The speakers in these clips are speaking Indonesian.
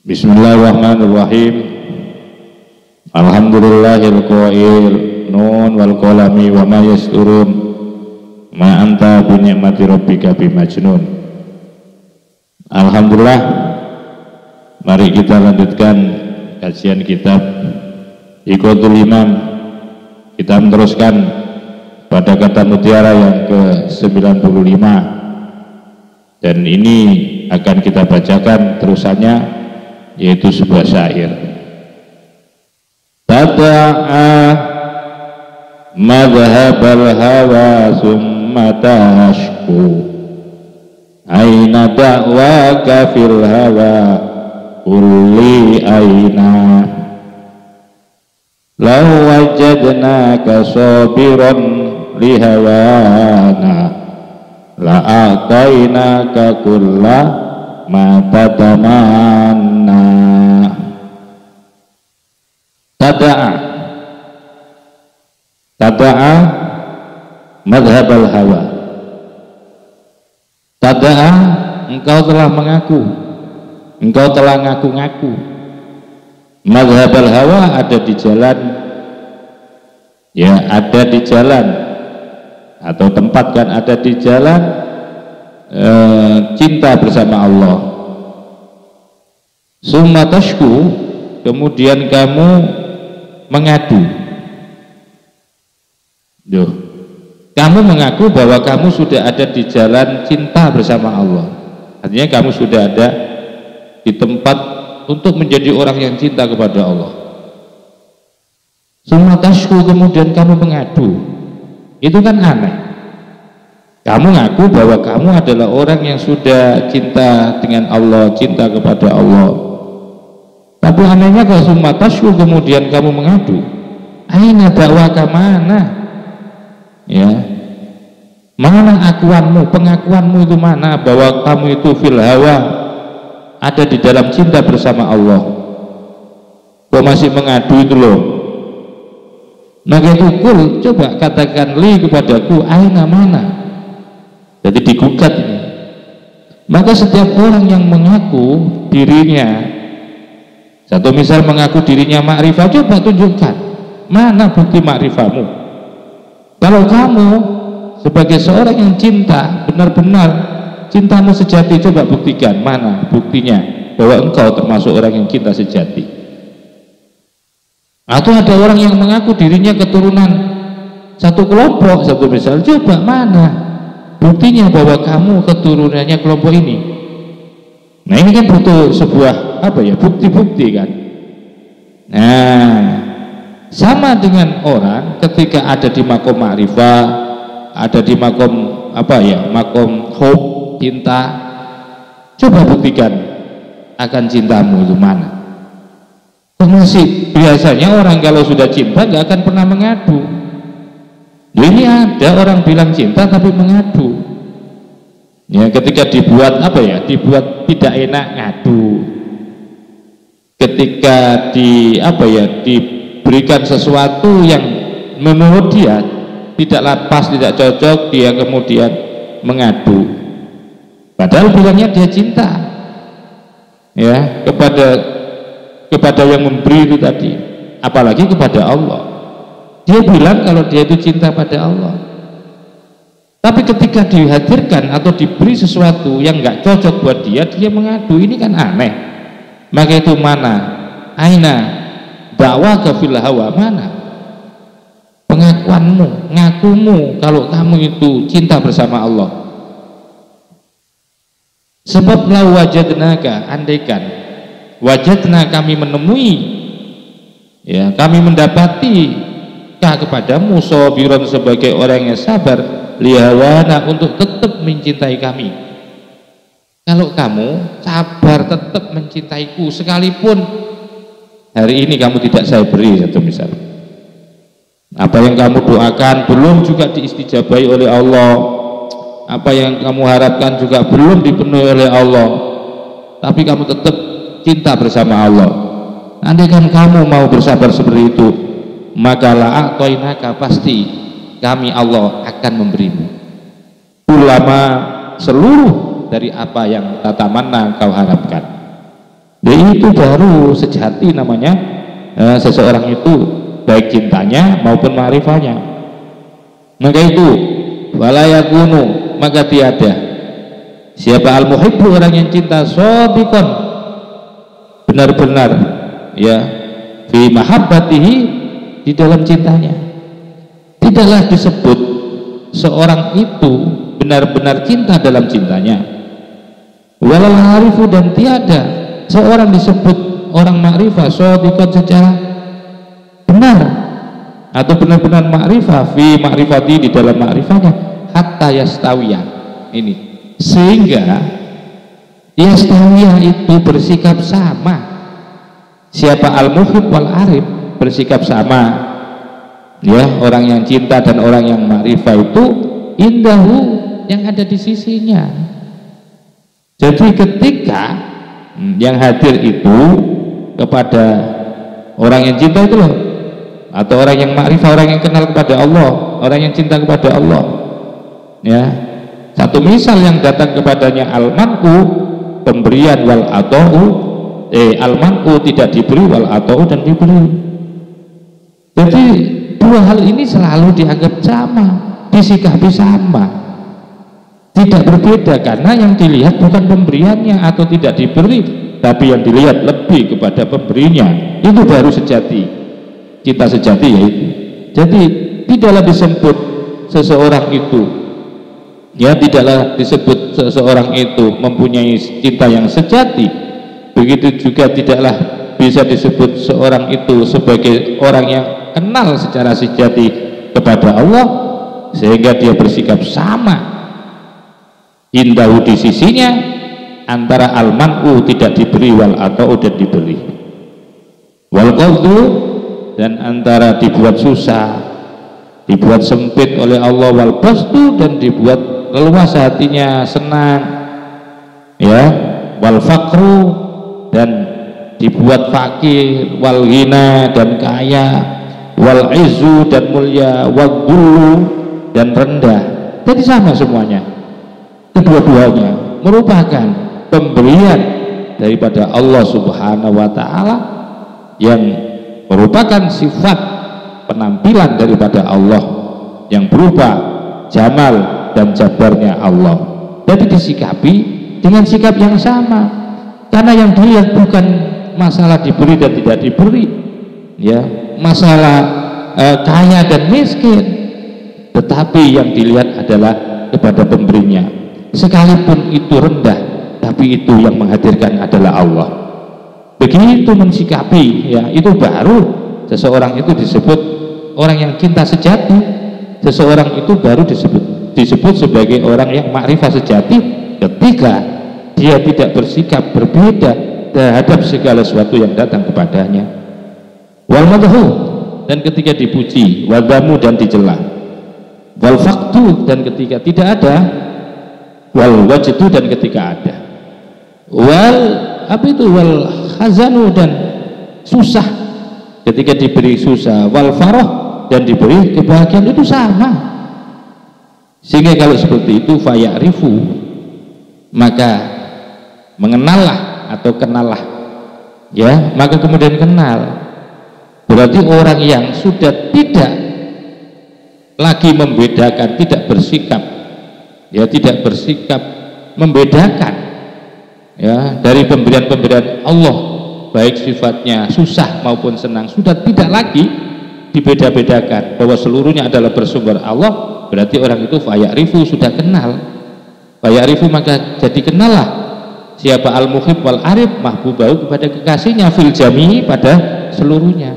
Bismillahirrahmanirrahim. Alhamdulillahil qail nun wal qalami wa ma yasturun ma anta bi ni'mati rabbika bimajnun. Alhamdulillah, mari kita lanjutkan kajian kitab Iqatul Imam. Kita meneruskan pada kata mutiara yang ke-95, dan ini akan kita bacakan terusannya, yaitu sebuah syair. Tada'a madhabal hawa summa tashku aina da'waka fil hawa kulli aina law wajadnaka sabiran lihawana la'atainaka kulla ma tatamanna. Tada'a madhabal hawa. Tada'a, engkau telah mengaku, engkau telah ngaku-ngaku. Madhabal hawa, ada di jalan, ya ada di jalan, atau tempat kan ada di jalan cinta bersama Allah. Summa tashku, kemudian kamu mengadu. Kamu mengaku bahwa kamu sudah ada di jalan cinta bersama Allah. Artinya kamu sudah ada di tempat untuk menjadi orang yang cinta kepada Allah. Summa tashku, kemudian kamu mengadu. Itu kan aneh. Kamu ngaku bahwa kamu adalah orang yang sudah cinta dengan Allah, cinta kepada Allah. Tapi anehnya kalau summa tashku kemudian kamu mengadu. Aina dakwaka, mana? Ya. Mana akuanmu, pengakuanmu itu mana bahwa kamu itu fil hawa, ada di dalam cinta bersama Allah. Kok masih mengadu itu loh? Maka itu kul, coba katakan li kepadaku, aina mana? Jadi digugat ini. Maka setiap orang yang mengaku dirinya, satu misal mengaku dirinya makrifah, coba tunjukkan mana bukti makrifahmu. Kalau kamu sebagai seorang yang cinta, benar-benar cintamu sejati, coba buktikan mana buktinya bahwa engkau termasuk orang yang cinta sejati. Atau ada orang yang mengaku dirinya keturunan satu kelompok, satu misal, coba mana buktinya bahwa kamu keturunannya kelompok ini. Nah ini kan butuh sebuah bukti-bukti kan. Nah sama dengan orang ketika ada di makom ma'rifah, ada di makom makom hub, cinta, coba buktikan akan cintamu itu mana. Masih biasanya orang kalau sudah cinta nggak akan pernah mengadu. Ini ada orang bilang cinta tapi mengadu. Ya, ketika dibuat dibuat tidak enak, ngadu. Ketika diberikan sesuatu yang menurut dia tidaklah pas, tidak cocok, dia kemudian mengadu. Padahal bilangnya dia cinta, ya, kepada yang memberi itu tadi, apalagi kepada Allah. Dia bilang kalau dia itu cinta pada Allah. Tapi ketika dihadirkan atau diberi sesuatu yang nggak cocok buat dia, dia mengadu. Ini kan aneh. Maka itu mana? Aina dakwaka fil hawa, mana pengakuanmu, ngakumu kalau kamu itu cinta bersama Allah. Sebab la wajadnaka, andaikan wajadna, kami menemui, ya kami mendapati kepadamu sabiran, sebagai orang yang sabar, lihawana, untuk tetap mencintai kami. Kalau kamu sabar tetap mencintaiku, sekalipun hari ini kamu tidak saya beri, satu misal, apa yang kamu doakan belum juga diistijabai oleh Allah, apa yang kamu harapkan juga belum dipenuhi oleh Allah, tapi kamu tetap cinta bersama Allah. Andaikan kamu mau bersabar seperti itu, maka la'atainaka, pasti kami Allah akan memberimu ulama seluruh dari apa yang tatamanna kau harapkan. Itu baru sejati namanya seseorang itu, baik cintanya maupun ma'rifahnya. Maka itu wala yakunu, maka tiada siapa al-muhibbu, orang yang cinta, shadiqan, benar-benar ya, fi mahabbatihi, di dalam cintanya. Tidaklah disebut seorang itu benar-benar cinta dalam cintanya. Walal harifu, dan tiada seorang disebut orang ma'rifah shadiqan secara benar atau benar-benar ma'rifah fi ma'rifati, di dalam ma'rifahnya, hatta yastawiya, ini sehingga yastawiya itu bersikap sama. Siapa al-muhib wal arif, bersikap sama ya, orang yang cinta dan orang yang ma'rifah itu indahu, yang ada di sisinya. Jadi ketika yang hadir itu kepada orang yang cinta itu loh, atau orang yang ma'rifah, orang yang kenal kepada Allah, orang yang cinta kepada Allah ya, satu misal yang datang kepadanya al-man'u, pemberian, wal ata'u, al-man'u tidak diberi, wal ata'u dan diberi. Jadi dua hal ini selalu dianggap sama, disikapi sama, tidak berbeda, karena yang dilihat bukan pemberiannya atau tidak diberi, tapi yang dilihat lebih kepada pemberinya. Itu baru sejati cinta sejati, yaitu. Jadi tidaklah disebut seseorang itu ya, tidaklah disebut seseorang itu mempunyai cinta yang sejati, begitu juga tidaklah bisa disebut seorang itu sebagai orang yang kenal secara sejati kepada Allah, sehingga dia bersikap sama indahu, di sisinya, antara al-man'u tidak diberi, wal ata'u dan diberi, wal qadhu, dan antara dibuat susah, dibuat sempit oleh Allah, wal basdu, dan dibuat leluasa hatinya, senang ya, wal faqru, dan dibuat fakir, wal ghina, dan kaya, wal izzu, dan mulia, wal dhullu, dan rendah. Jadi sama semuanya, kedua-duanya merupakan pemberian daripada Allah Subhanahu wa ta'ala, yang merupakan sifat penampilan daripada Allah yang berupa jamal dan jabarnya Allah. Jadi disikapi dengan sikap yang sama, karena yang dilihat bukan masalah diberi dan tidak diberi ya, masalah kaya dan miskin, tetapi yang dilihat adalah kepada pemberinya. Sekalipun itu rendah, tapi itu yang menghadirkan adalah Allah. Begitu mensikapi ya, itu baru seseorang itu disebut orang yang cinta sejati. Seseorang itu baru disebut sebagai orang yang ma'rifah sejati, ketika dia tidak bersikap berbeda terhadap segala sesuatu yang datang kepadanya. Wal madhu, dan ketika dipuji, wal dhamu, dan dicela, wal faqdu, dan ketika tidak ada, wal wajdu, dan ketika ada, wal apa itu, wal hazanu, dan susah ketika diberi susah, wal farah, dan diberi kebahagiaan, itu sama. Sehingga kalau seperti itu, faya'rifu, maka mengenallah atau kenallah ya, maka kemudian kenal, berarti orang yang sudah tidak lagi membedakan, tidak bersikap ya, tidak bersikap membedakan ya dari pemberian-pemberian Allah, baik sifatnya susah maupun senang, sudah tidak lagi dibeda-bedakan bahwa seluruhnya adalah bersumber Allah. Berarti orang itu faya'rifu, sudah kenal. Faya'rifu, maka jadi kenallah siapa al-muhib wal arif, mahbubahu, kepada kekasihnya, fil jami'i, pada seluruhnya.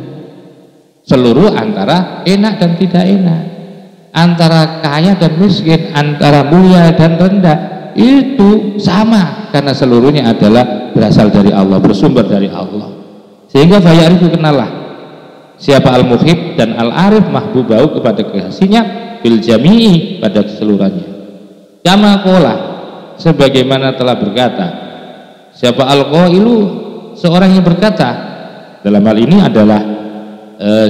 Seluruh antara enak dan tidak enak, antara kaya dan miskin, antara mulia dan rendah, itu sama, karena seluruhnya adalah berasal dari Allah, bersumber dari Allah. Sehingga faya'rifu, kenallah siapa al-muhib dan al-arif, mahbubahu, kepada kekasihnya, fil jami'i, pada keseluruhannya. Kama qala, sebagaimana telah berkata siapa al-qailu, seorang yang berkata, dalam hal ini adalah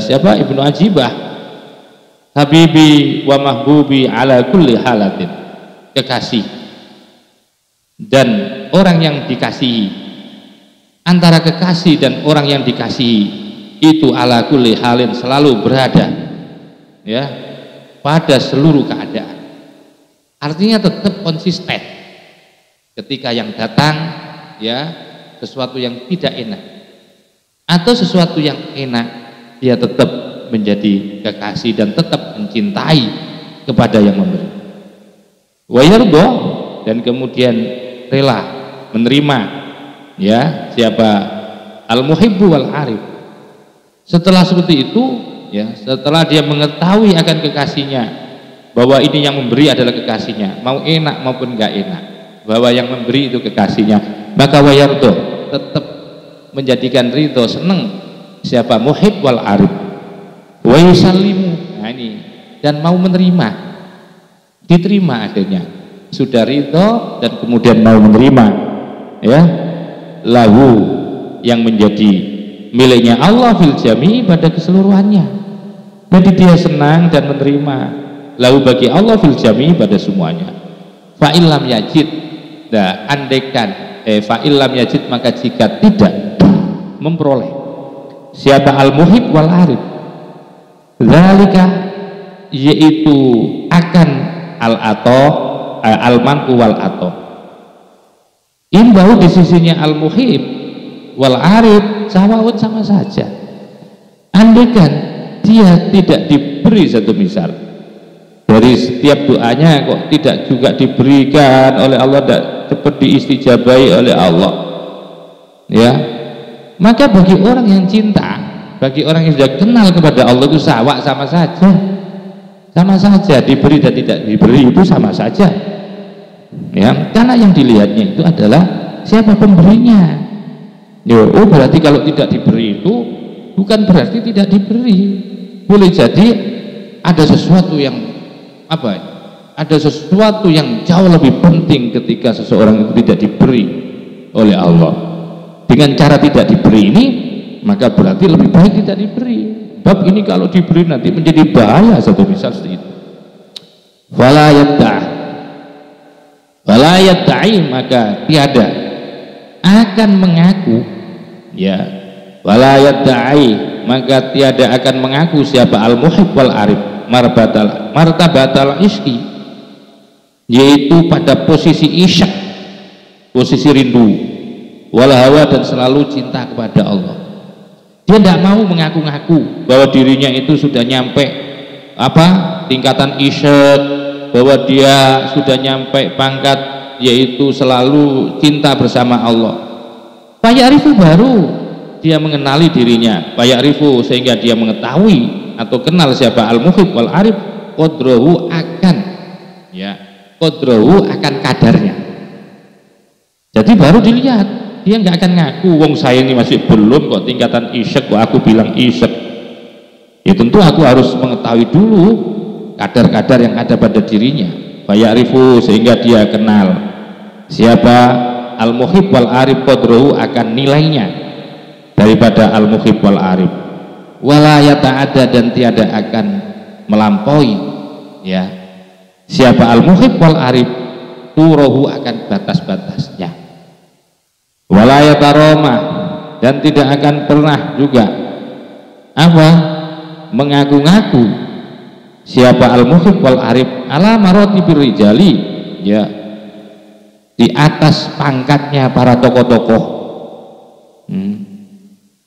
siapa, Ibnu Ajibah, habibi wa mahbubi ala kulli halatin, kekasih dan orang yang dikasihi antara kekasih dan orang yang dikasihi itu ala kulli halin selalu berada ya pada seluruh keadaan. Artinya tetap konsisten ketika yang datang ya sesuatu yang tidak enak atau sesuatu yang enak, dia tetap menjadi kekasih dan tetap mencintai kepada yang memberi. Wa yarda, dan kemudian rela menerima ya siapa al-muhibbu wal arif. Setelah seperti itu ya, setelah dia mengetahui akan kekasihnya bahwa ini yang memberi adalah kekasihnya, mau enak maupun enggak enak, bahwa yang memberi itu kekasihnya, maka wa yarda, tetap menjadikan ridho, senang siapa muhib wal arif. Wa yusallimu, nah ini, dan mau menerima, diterima akhirnya, sudah ridho dan kemudian mau menerima ya lahu yang menjadi miliknya Allah fil jami pada keseluruhannya. Jadi dia senang dan menerima lahu bagi Allah fil jami pada semuanya. Fa illam yajid, nah andaikan fa illam yajid, maka jika tidak memperoleh siapa al-muhib wal arif zalika, yaitu akan al-ato al-man'u wal ato, indahu di sisinya al-muhib wal arif sawa'un, sama saja. Andaikan dia tidak diberi satu misal dari setiap doanya kok tidak juga diberikan oleh Allah, tidak cepat diistijabai oleh Allah ya, maka bagi orang yang cinta, bagi orang yang sudah kenal kepada Allah itu sama saja, sama saja diberi dan tidak diberi itu sama saja ya, karena yang dilihatnya itu adalah siapa pemberinya ya. Oh berarti kalau tidak diberi itu bukan berarti tidak diberi, boleh jadi ada sesuatu yang apa, ada sesuatu yang jauh lebih penting ketika seseorang itu tidak diberi oleh Allah. Dengan cara tidak diberi ini, maka berarti lebih baik tidak diberi. Bab ini kalau diberi nanti menjadi bahaya, satu misal seperti itu. Wala yadda'i, maka tiada akan mengaku ya, wala yadda'i, maka tiada akan mengaku siapa al-muhib wal arif martabatal iski, yaitu pada posisi isyak, posisi rindu, wal hawa, dan selalu cinta kepada Allah. Dia tidak mau mengaku-ngaku bahwa dirinya itu sudah nyampe apa tingkatan isyak, bahwa dia sudah nyampe pangkat yaitu selalu cinta bersama Allah. Fayarifu, baru dia mengenali dirinya, fayarifu, sehingga dia mengetahui atau kenal siapa al-muhib wal arif qadrahu, akan ya qadrahu, akan kadarnya. Jadi baru dilihat, dia nggak akan ngaku wong saya ini masih belum kok tingkatan isyak kok aku bilang isyak. Ya tentu aku harus mengetahui dulu kadar-kadar yang ada pada dirinya. Fayarifu, sehingga dia kenal siapa al-muhib wal arif qadrahu, akan nilainya daripada al-muhib wal arif. Wala yata'adda, dan tiada akan melampaui ya siapa al-muhib wal arif turohu, akan batas-batasnya. Wala yataroma, dan tidak akan pernah juga apa mengaku-ngaku siapa al-muhib wal arif ala maratibir rijali, ya di atas pangkatnya para tokoh-tokoh.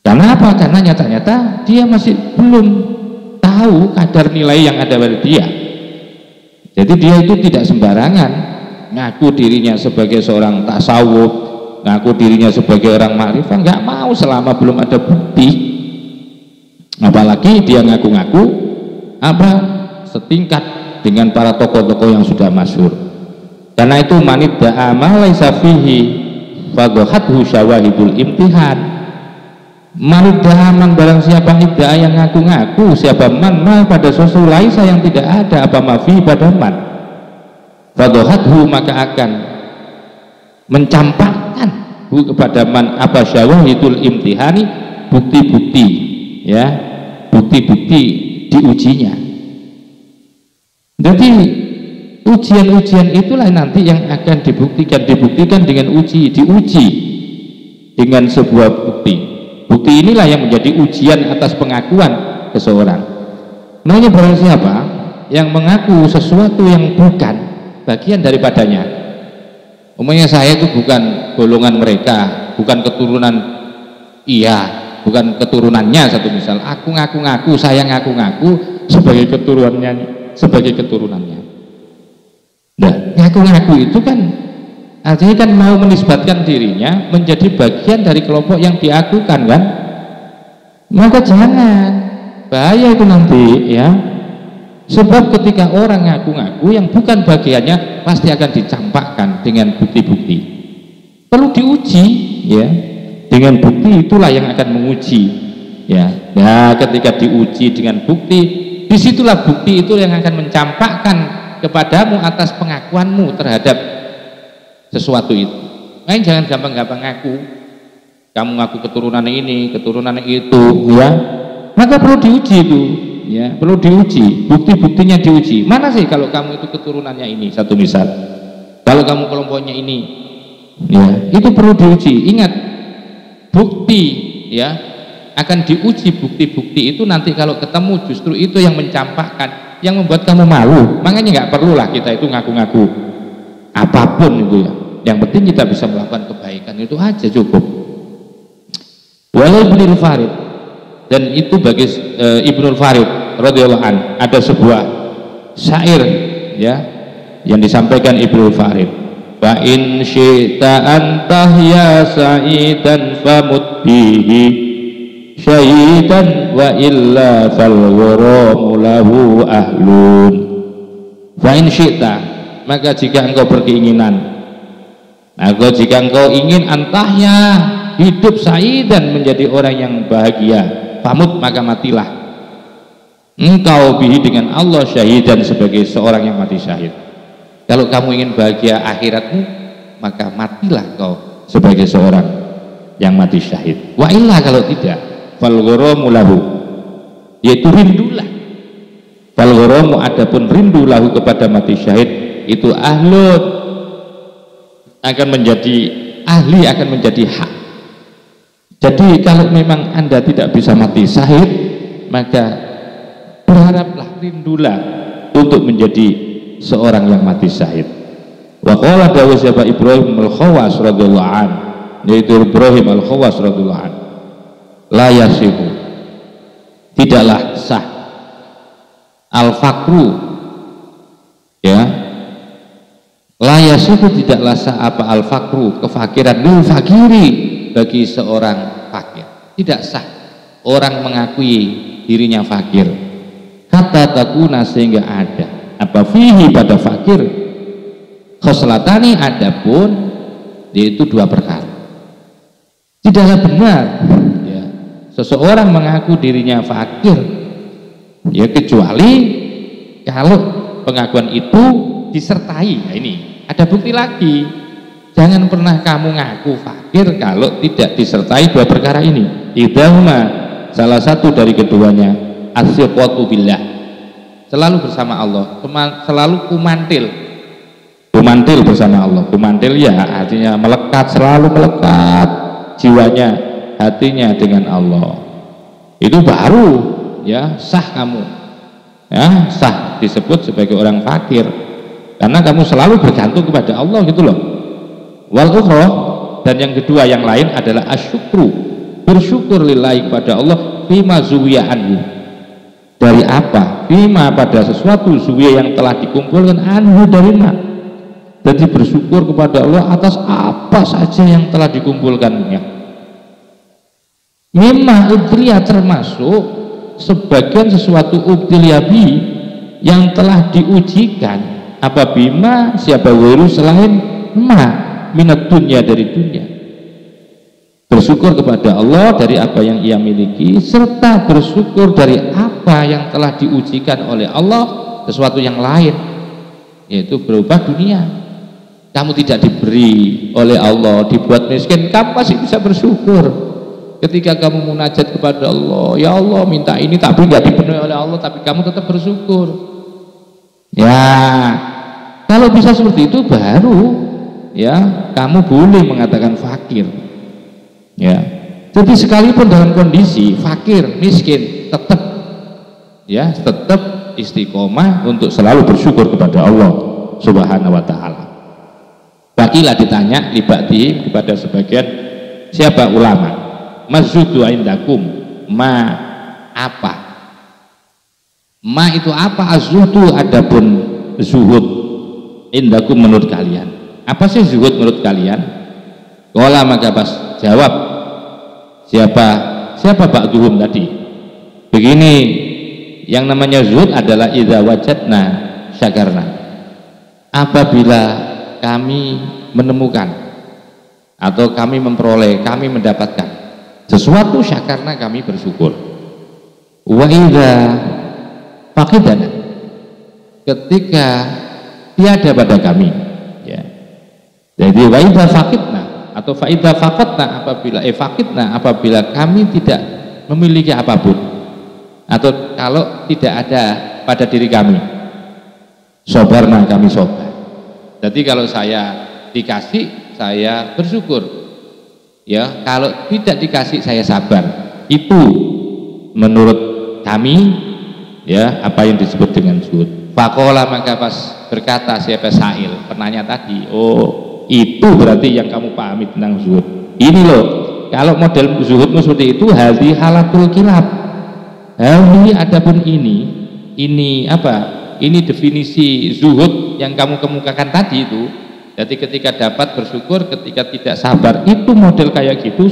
Karena apa? Karena nyata-nyata dia masih belum tahu kadar nilai yang ada pada dia. Jadi dia itu tidak sembarangan ngaku dirinya sebagai seorang tasawuf, ngaku dirinya sebagai orang makrifah, nggak mau selama belum ada bukti. Apalagi dia ngaku-ngaku apa setingkat dengan para tokoh-tokoh yang sudah masyhur. Karena itu manid da'a ma laisa fihi fadhahathu syawahidul imtihan. Man daman, barang siapa idda'a, yang ngaku-ngaku, siapa man ma pada sesuatu laisa yang tidak ada, apa mafi pada man, fadhahathu, maka akan mencampakkan hu kepada man apa syawahidul imtihani, bukti-bukti ya, bukti-bukti diujinya. Jadi ujian-ujian itulah nanti yang akan dibuktikan dengan diuji dengan sebuah bukti. Bukti inilah yang menjadi ujian atas pengakuan seseorang. Namanya barang siapa yang mengaku sesuatu yang bukan bagian daripadanya. Umumnya saya itu bukan golongan mereka, bukan keturunan, iya, bukan keturunannya satu misal. Aku ngaku-ngaku, saya ngaku-ngaku sebagai keturunannya. Nah, ngaku-ngaku itu kan artinya kan mau menisbatkan dirinya menjadi bagian dari kelompok yang diakukan kan. Maka jangan, bahaya itu nanti ya. Sebab ketika orang ngaku-ngaku yang bukan bagiannya pasti akan dicampakkan dengan bukti-bukti. Perlu diuji ya. Dengan bukti itulah yang akan menguji ya. Nah, ketika diuji dengan bukti, disitulah bukti itu yang akan mencampakkan kepadamu atas pengakuanmu terhadap sesuatu itu. Makanya jangan gampang-gampang ngaku. Kamu ngaku keturunan ini, keturunan itu ya. Maka perlu diuji itu. Ya, perlu diuji, bukti-buktinya diuji. Mana sih kalau kamu itu keturunannya ini, satu misal. Kalau kamu kelompoknya ini, ya, itu perlu diuji. Ingat, bukti ya akan diuji. Bukti-bukti itu nanti kalau ketemu justru itu yang mencampakkan, yang membuat kamu malu. Makanya nggak perlulah kita itu ngaku-ngaku apapun itu ya. Yang penting kita bisa melakukan kebaikan, itu aja cukup. Walau Ibnul Farid, dan itu bagi Ibnul Farid radhiyallahu an, ada sebuah syair ya yang disampaikan Ibnul Farid. Fa in syi'ta antah ya sa'idan famut bihi syahidan wa illa fal ghuramu lahu ahlun. Fa in syi'ta, maka jika engkau berkeinginan, jika engkau ingin antahnya hidup sa'idan, menjadi orang yang bahagia, famut, maka matilah engkau bihi dengan Allah syahidan, sebagai seorang yang mati syahid. Kalau kamu ingin bahagia akhiratmu, maka matilah kau sebagai seorang yang mati syahid. Wa illa, kalau tidak, fal gharamu lahu, yaitu rindulah. Fal gharamu, adapun rindu lahu kepada mati syahid, itu ahlun, akan menjadi ahli, akan menjadi hak. Jadi kalau memang Anda tidak bisa mati syahid, maka berharaplah, rindulah untuk menjadi seorang yang mati syahid. Wa qala dawu siapa Ibrahim al-Khawas radhiyallahu an, yaitu Ibrahim al-Khawas radhiyallahu an, la yasihu, tidaklah sah al-faqru ya, la yasihu, tidaklah sah apa al-faqru, kefakiran, lil fakiri, bagi seorang fakir. Tidak sah orang mengakui dirinya fakir, kata takuna, sehingga ada apa fihi, pada fakir, khoslatani, adapun yaitu dua perkara. Tidaklah benar ya seseorang mengaku dirinya fakir ya, kecuali kalau pengakuan itu disertai. Nah, ini ada bukti lagi. Jangan pernah kamu ngaku fakir kalau tidak disertai dua perkara ini. Idahuma, salah satu dari keduanya, as-siqatu billah, selalu bersama Allah, selalu kumantil bersama Allah. Kumantil ya artinya melekat, selalu melekat jiwanya, hatinya dengan Allah. Itu baru ya sah kamu ya, sah disebut sebagai orang fakir, karena kamu selalu bergantung kepada Allah gitu loh. Wal ukhra, dan yang kedua yang lain adalah asyukru, bersyukur lillahi kepada Allah, fima zuwiya anhu, dari apa? Fima, pada sesuatu, zuwiya yang telah dikumpulkan, anhu dari ma. Jadi bersyukur kepada Allah atas apa saja yang telah dikumpulkannya. Mimma ubtiliya, termasuk sebagian sesuatu ubtiliyabi yang telah diujikan. Apa bima, siapa wiru, selain ma minat dunia, dari dunia. Bersyukur kepada Allah dari apa yang ia miliki, serta bersyukur dari apa yang telah diujikan oleh Allah, sesuatu yang lain, yaitu berupa dunia. Kamu tidak diberi oleh Allah, dibuat miskin, kamu masih bisa bersyukur. Ketika kamu munajat kepada Allah, ya Allah minta ini, tapi nggak dipenuhi oleh Allah, tapi kamu tetap bersyukur. Ya, kalau bisa seperti itu baru ya kamu boleh mengatakan fakir. Ya, jadi sekalipun dalam kondisi fakir, miskin, tetap ya, tetap istiqomah untuk selalu bersyukur kepada Allah Subhanahu wa taala. Bakilah ditanya libati kepada sebagian siapa ulama, mazudu indakum, ma apa? Ma itu apa? Azudu adapun zuhud indakum menurut kalian. Apa sih zuhud menurut kalian? Qala maka pas jawab siapa ba'duhum tadi. Begini, yang namanya zuhud adalah idza wajadna syakarna. Apabila kami menemukan atau kami memperoleh, kami mendapatkan sesuatu, syakarna kami bersyukur. Wa idza faqidana, ketika tiada pada kami, ya. Jadi wa idza faqidna atau fa idza faqadna, apabila kami tidak memiliki apapun atau kalau tidak ada pada diri kami, sabarna kami sabar. Jadi kalau saya dikasih saya bersyukur, ya, kalau tidak dikasih saya sabar. Itu menurut kami, ya, apa yang disebut dengan zuhud. Faqala maka pas berkata siapa sa'il, penanya tadi, oh itu berarti yang kamu pahami tentang zuhud. Ini loh, kalau model zuhudmu seperti itu, hadhi halatul kilab. Hadhi adapun ini apa? Ini definisi zuhud yang kamu kemukakan tadi itu. Jadi ketika dapat bersyukur, ketika tidak sabar, itu model kayak gitu,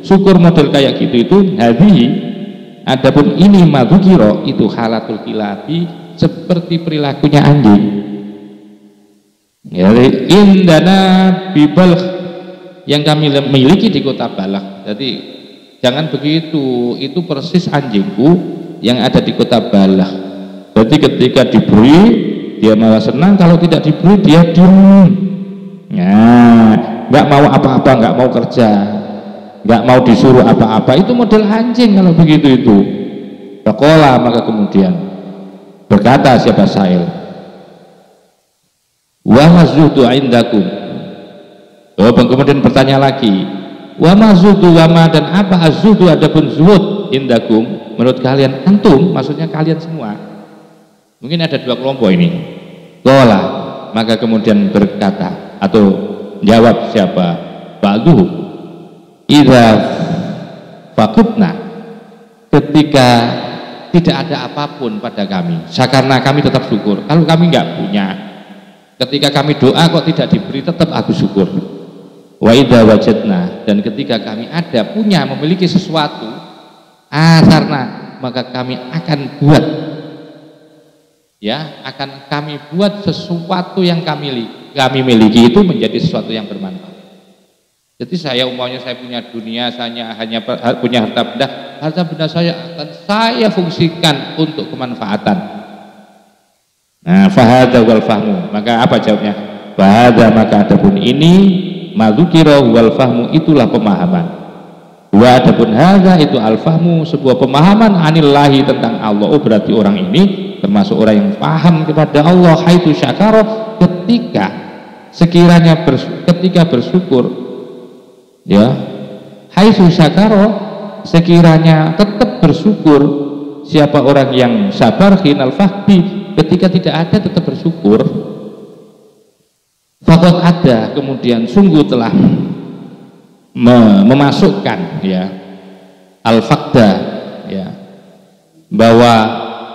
syukur model kayak gitu itu hadhi. Adapun ini madzukira itu halatul kilabi, seperti perilakunya anjing. Ya, indana bibalgh, yang kami miliki di kota Balakh. Jadi jangan begitu, itu persis anjingku yang ada di kota Balakh. Jadi ketika diberi dia malah senang, kalau tidak diberi dia diam. Nah, nggak mau apa-apa, nggak mau kerja, nggak mau disuruh apa-apa. Itu model anjing kalau begitu itu. Faqala maka kemudian berkata siapa sa'il, wa mazudu indakum. Oh, kemudian bertanya lagi, wa mazudu wa ma, dan apa azudu adapun zuhud indakum menurut kalian? Antum, maksudnya kalian semua. Mungkin ada dua kelompok ini. Qala maka kemudian berkata atau jawab siapa? Ba'duhum idza faqidna, ketika tidak ada apapun pada kami, karena kami tetap syukur. Kalau kami nggak punya, ketika kami doa kok tidak diberi, tetap aku syukur. Wa idza wajadna, dan ketika kami ada, punya, memiliki sesuatu, asarna, maka kami akan buat, ya, akan kami buat sesuatu yang kami miliki itu menjadi sesuatu yang bermanfaat. Jadi saya umpamanya saya punya dunia, saya hanya punya harta benda saya akan saya fungsikan untuk kemanfaatan. Nah, fahadha wal fahmu, maka apa jawabnya? Fahadha, maka adapun ini, madzukira wal fahmu, itulah pemahaman. Wa adapun hadza itu al fahmu, sebuah pemahaman anillahi, tentang Allah. Oh, berarti orang ini termasuk orang yang paham kepada Allah. Haitsu syakara, ketika sekiranya ketika bersyukur, ya, haitsu syakara, sekiranya tetap bersyukur. Siapa orang yang sabar khinal fahbi, ketika tidak ada tetap bersyukur. Faqad ada, kemudian sungguh telah memasukkan, ya, al-faqda, ya, bahwa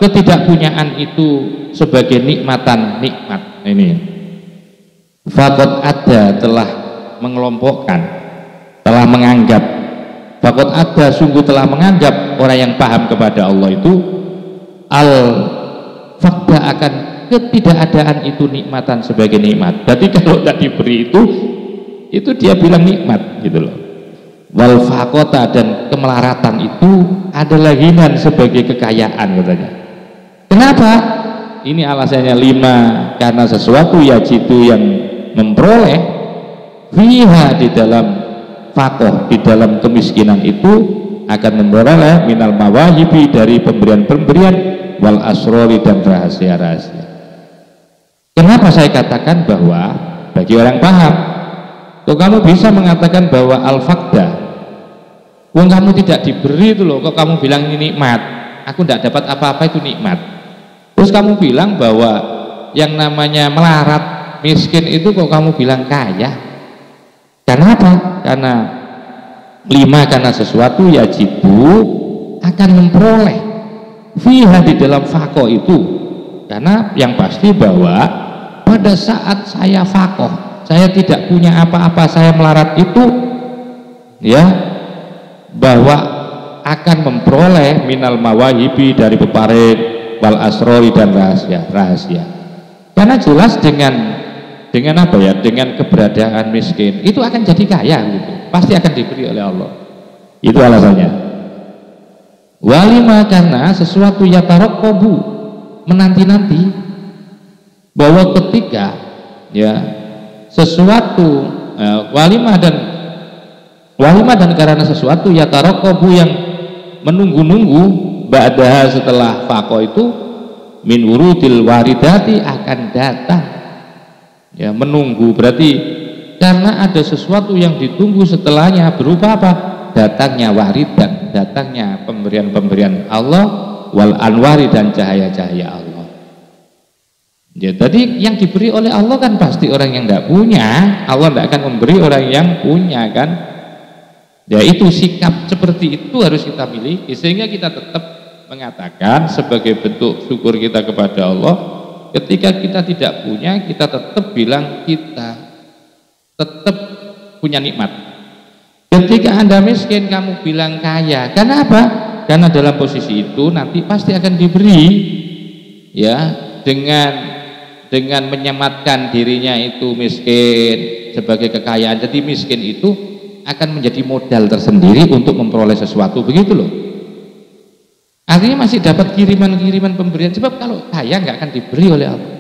ketidakpunyaan itu sebagai nikmatan, nikmat. Ini faqad ada, telah mengelompokkan, telah menganggap. Faqad ada, sungguh telah menganggap orang yang paham kepada Allah itu al-faqda, akan ketidakadaan itu nikmatan, sebagai nikmat. Berarti kalau tidak diberi itu dia bilang nikmat, gitu loh. Wal faqata, dan kemelaratan itu adalah ghinan, sebagai kekayaan, katanya. Kenapa? Ini alasannya 5, karena sesuatu yajidu yang memperoleh fiha, di dalam faqah, di dalam kemiskinan itu akan memperoleh minal mawahibi, dari pemberian-pemberian, wal asrori, dan rahasia-rahasia. Kenapa saya katakan bahwa bagi orang paham, kalau kamu bisa mengatakan bahwa al-faqda Wong kamu tidak diberi itu loh, kok kamu bilang ini nikmat. Aku tidak dapat apa-apa itu nikmat. Terus kamu bilang bahwa yang namanya melarat, miskin itu kok kamu bilang kaya. Karena apa? Karena sesuatu yajibu akan memperoleh fiha di dalam faqo itu. Karena yang pasti bahwa pada saat saya faqo, saya tidak punya apa-apa, saya melarat itu ya, bahwa akan memperoleh minal mawahibi dari peparing wal asrori dan rahasia. Karena jelas dengan apa ya, dengan keberadaan miskin itu akan jadi kaya gitu, pasti akan diberi oleh Allah. Itu alasannya. Walima karena sesuatu yataraqabu, menanti-nanti, bahwa ketika ya sesuatu walima dan karena sesuatu yataraqabu yang menunggu-nunggu ba'daha setelah faqo itu min wurudil waridati akan datang. Ya, menunggu berarti karena ada sesuatu yang ditunggu setelahnya, berupa apa? Datangnya waridan, datangnya pemberian-pemberian Allah, wal anwari dan cahaya-cahaya Allah. Ya, tadi yang diberi oleh Allah kan pasti orang yang tidak punya. Allah tidak akan memberi orang yang punya kan. Ya, itu sikap seperti itu harus kita miliki sehingga kita tetap mengatakan sebagai bentuk syukur kita kepada Allah. Ketika kita tidak punya, kita tetap bilang kita tetap punya nikmat. Ketika Anda miskin, kamu bilang kaya. Karena apa? Karena dalam posisi itu nanti pasti akan diberi, ya, dengan menyematkan dirinya itu miskin sebagai kekayaan. Jadi miskin itu akan menjadi modal tersendiri untuk memperoleh sesuatu, begitu loh. Artinya masih dapat kiriman-kiriman pemberian, sebab kalau kaya nggak akan diberi oleh Allah.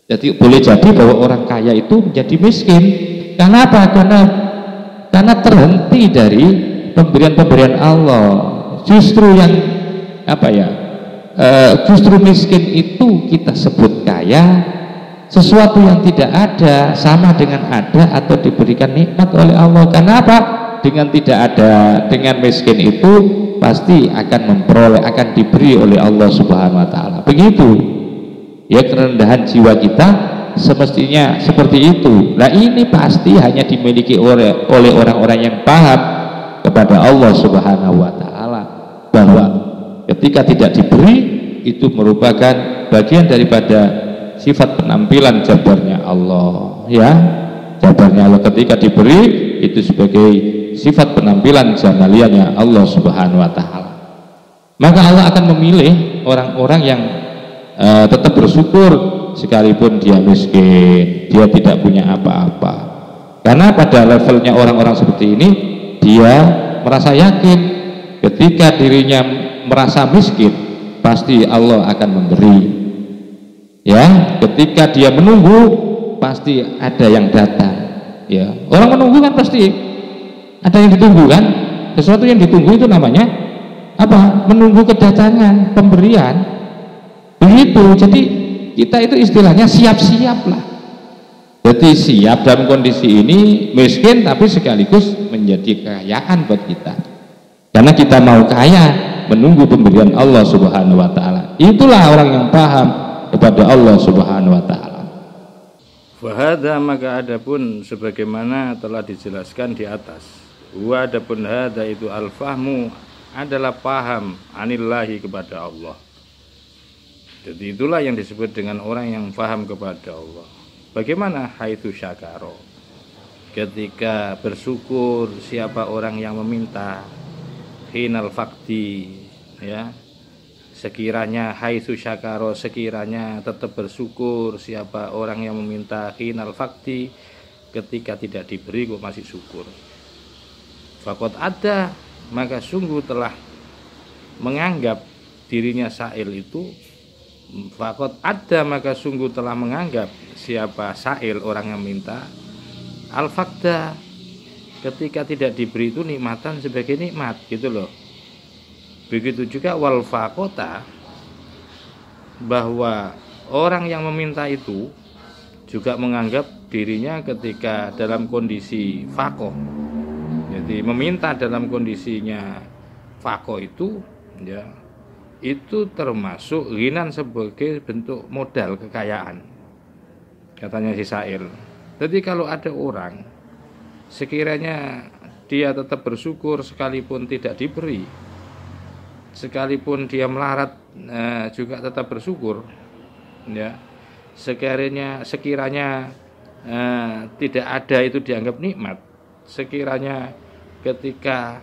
Jadi boleh jadi bahwa orang kaya itu menjadi miskin. Karena apa? Karena terhenti dari pemberian-pemberian Allah. Justru yang apa ya? Justru miskin itu kita sebut kaya. Sesuatu yang tidak ada sama dengan ada atau diberikan nikmat oleh Allah. Karena apa? Dengan tidak ada, dengan miskin itu pasti akan memperoleh, akan diberi oleh Allah Subhanahu wa taala. Begitu. Ya, kerendahan jiwa kita semestinya seperti itu. Nah, ini pasti hanya dimiliki oleh orang-orang yang paham kepada Allah Subhanahu wa taala, bahwa ketika tidak diberi itu merupakan bagian daripada sifat penampilan jabarnya Allah, ya. Jabarnya Allah ketika diberi itu sebagai sifat penampilan jamalianya Allah Subhanahu wa taala. Maka Allah akan memilih orang-orang yang tetap bersyukur sekalipun dia miskin, dia tidak punya apa-apa. Karena pada levelnya orang-orang seperti ini, dia merasa yakin ketika dirinya merasa miskin, pasti Allah akan memberi. Ya, ketika dia menunggu, pasti ada yang datang. Ya, orang menunggu kan pasti ada yang ditunggu kan. Sesuatu yang ditunggu itu namanya apa? Menunggu kedatangan pemberian. Begitu. Jadi kita itu istilahnya siap-siap lah. Jadi siap dalam kondisi ini miskin tapi sekaligus menjadi kekayaan buat kita. Karena kita mau kaya menunggu pemberian Allah Subhanahu wa taala. Itulah orang yang paham kepada Allah Subhanahu wa taala. Wahada maka adapun sebagaimana telah dijelaskan di atas. Wa adapun hada itu al-fahmu adalah paham anillahi kepada Allah. Jadi itulah yang disebut dengan orang yang paham kepada Allah. Bagaimana haitsu syakaro? Ketika bersyukur siapa orang yang meminta hinal fakti, ya. Sekiranya haitsu syakaro, sekiranya tetap bersyukur siapa orang yang meminta hinal fakti, ketika tidak diberi kok masih syukur. Faqad ada, maka sungguh telah menganggap dirinya sa'il itu. Faqad ada, maka sungguh telah menganggap siapa sa'il orang yang minta al-fakta, ketika tidak diberi itu nikmatan sebagai nikmat, gitu loh. Begitu juga wal faqota, bahwa orang yang meminta itu juga menganggap dirinya ketika dalam kondisi faqoh, ya, Jadi meminta dalam kondisinya faqo itu ya, itu termasuk ghinan sebagai bentuk modal kekayaan, katanya si syair. Jadi kalau ada orang sekiranya dia tetap bersyukur sekalipun tidak diberi, sekalipun dia melarat juga tetap bersyukur ya, sekiranya tidak ada itu dianggap nikmat, sekiranya ketika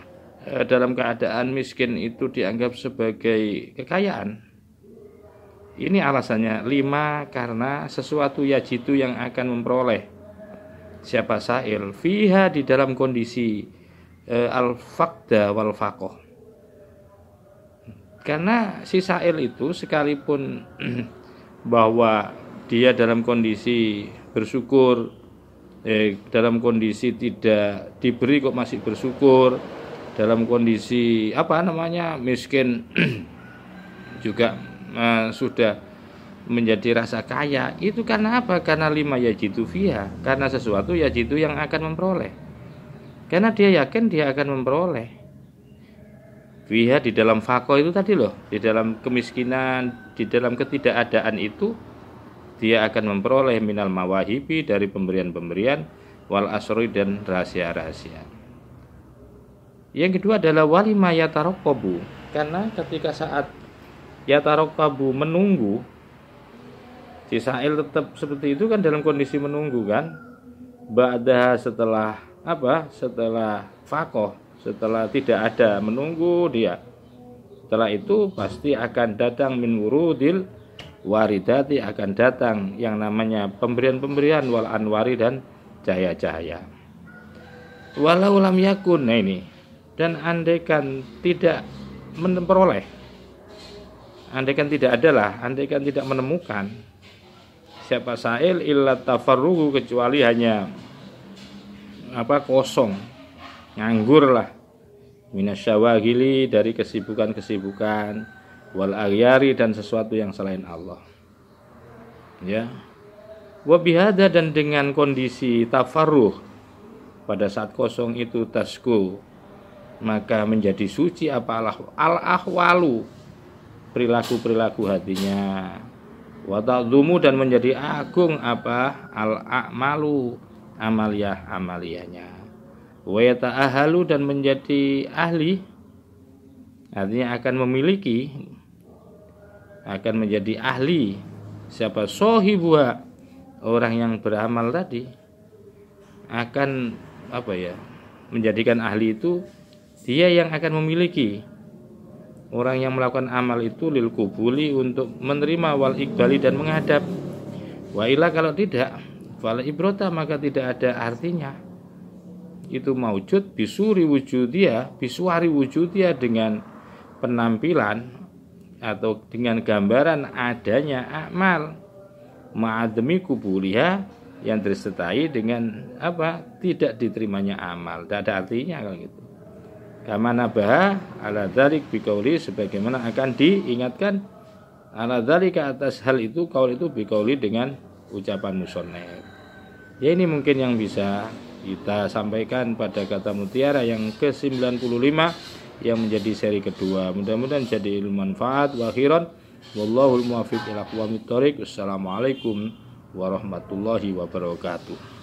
dalam keadaan miskin itu dianggap sebagai kekayaan. Ini alasannya 5, karena sesuatu yajitu yang akan memperoleh siapa sa'il fiha di dalam kondisi al-faqda wal faqoh. Karena si sa'il itu sekalipun bahwa dia dalam kondisi bersyukur, dalam kondisi tidak diberi kok masih bersyukur, dalam kondisi miskin juga sudah menjadi rasa kaya. Itu karena apa? Karena 5 yajidu fiha, karena sesuatu yajidu yang akan memperoleh, karena dia yakin dia akan memperoleh fiha di dalam faqo itu tadi loh, di dalam kemiskinan, di dalam ketidakadaan itu dia akan memperoleh minal mawahibi, dari pemberian-pemberian, wal asroi, dan rahasia-rahasia. Yang kedua adalah walima yatarokobu, karena ketika saat yatarokobu menunggu, si sa'il tetap seperti itu kan, dalam kondisi menunggu kan, ba'da setelah setelah faqoh, setelah tidak ada menunggu dia, setelah itu pasti akan datang min wurudil waridati, akan datang yang namanya pemberian-pemberian wal anwari, dan cahaya-cahaya. Walau lam yakun, nah ini, dan andaikan tidak memperoleh, andaikan tidak adalah, andaikan tidak menemukan siapa sa'il illa tafarruhu, kecuali hanya kosong, nganggur lah, minasyawagili, dari kesibukan-kesibukan, wal aghyari, dan sesuatu yang selain Allah ya. Wa bihada, dan dengan kondisi tafarruh pada saat kosong itu, tasku, maka menjadi suci al-ahwalu, perilaku-perilaku hatinya, wa ta'dhumu, dan menjadi agung al-a'malu, amaliyahnya, wa yata'ahalu, dan menjadi ahli, artinya akan memiliki, akan menjadi ahli siapa sohibuha, orang yang beramal tadi akan menjadikan ahli itu dia yang akan memiliki, orang yang melakukan amal itu lil kubuli, untuk menerima, wal iqbali, dan menghadap. Wa ila, kalau tidak, fala ibrota, maka tidak ada artinya. Itu maujud bisuari wujudia, dengan penampilan atau dengan gambaran adanya amal, ma'adami kubuliha, yang disertai dengan tidak diterimanya amal. Tidak ada artinya kalau gitu. Kama nabaha ala dzalik biqauli, sebagaimana akan diingatkan ala dzalika, atas hal itu, kaul itu biqauli, dengan ucapan musannif. Ya, ini mungkin yang bisa kita sampaikan pada kata mutiara yang ke-95 yang menjadi seri kedua. Mudah-mudahan jadi ilmu manfaat. Wa akhiran, wallahul muwaffiq ila aqwamit thoriq. Wassalamualaikum warahmatullahi wabarakatuh.